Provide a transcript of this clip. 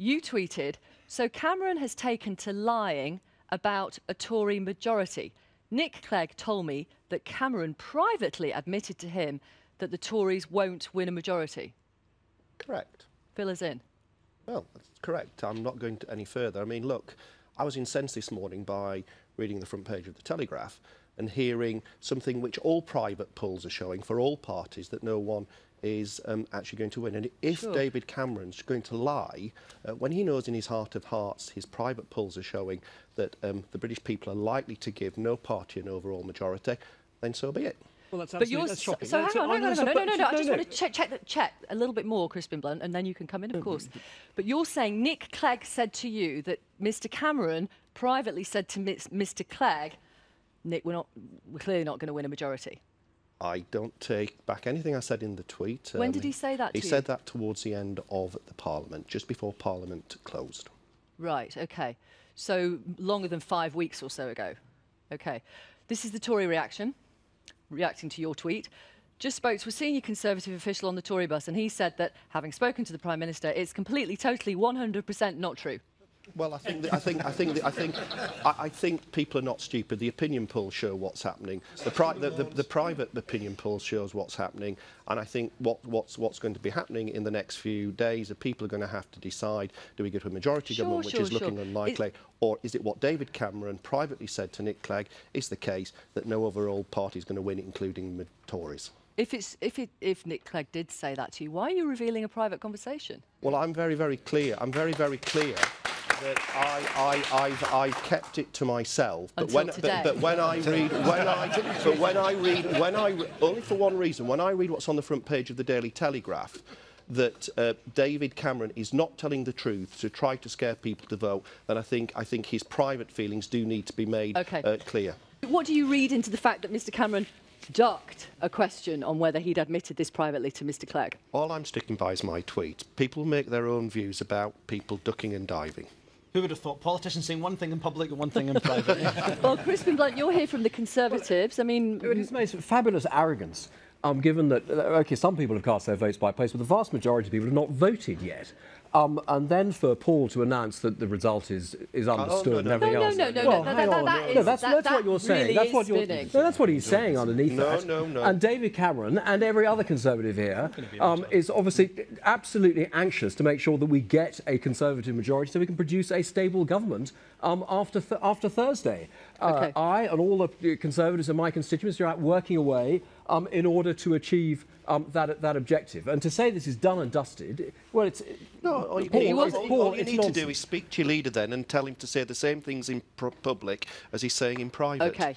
You tweeted, "So Cameron has taken to lying about a Tory majority. Nick Clegg told me that Cameron privately admitted to him that the Tories won't win a majority." Correct. Fill us in. Well, that's correct. I'm not going any further. I mean, look, I was incensed this morning by reading the front page of the Telegraph and hearing something which all private polls are showing for all parties, that no one is actually going to win. And if David Cameron's going to lie, when he knows in his heart of hearts his private polls are showing that the British people are likely to give no party an overall majority, then so be it. Well, that's shocking. So hang on. No. I just want to check a little bit more, Crispin Blunt, and then you can come in, of course. But you're saying Nick Clegg said to you that Mr. Cameron privately said to Mr. Clegg, "Nick, we're clearly not going to win a majority." I don't take back anything I said in the tweet. When did he say that to you? He said that towards the end of the Parliament, just before Parliament closed. Right, OK. So longer than 5 weeks or so ago. OK. This is the Tory reacting to your tweet. Just spoke to a senior Conservative official on the Tory bus, and he said that, having spoken to the Prime Minister, it's completely, totally, 100% not true. Well, I think people are not stupid. The opinion polls show what's happening. The private opinion polls shows what's happening, and I think what's going to be happening in the next few days are people are going to have to decide: do we go to a majority government, which is looking unlikely, or is it what David Cameron privately said to Nick Clegg is the case, that no overall party is going to win, including the Tories? If Nick Clegg did say that to you, why are you revealing a private conversation? Well, I'm very, very clear. I'm very, very clear that I've kept it to myself. But when I read, only for one reason, when I read what's on the front page of the Daily Telegraph, that David Cameron is not telling the truth to try to scare people to vote, then I think his private feelings do need to be made clear. What do you read into the fact that Mr. Cameron ducked a question on whether he'd admitted this privately to Mr. Clegg? All I'm sticking by is my tweet. People make their own views about people ducking and diving. Who would have thought? Politicians saying one thing in public and one thing in private. Well, Crispin Blunt, you're here from the Conservatives. I mean, it's fabulous arrogance, given that, OK, some people have cast their votes by post, but the vast majority of people have not voted yet. And then for Paul to announce that the result is understood and everything else. No, that's what you're saying. That's what he's saying underneath that. No. And David Cameron and every other Conservative here is obviously absolutely anxious to make sure that we get a Conservative majority so we can produce a stable government after Thursday. I and all the Conservatives in my constituency are out working away in order to achieve that objective. And to say this is done and dusted, well, it's... No, all you need to do is speak to your leader then and tell him to say the same things in public as he's saying in private. OK.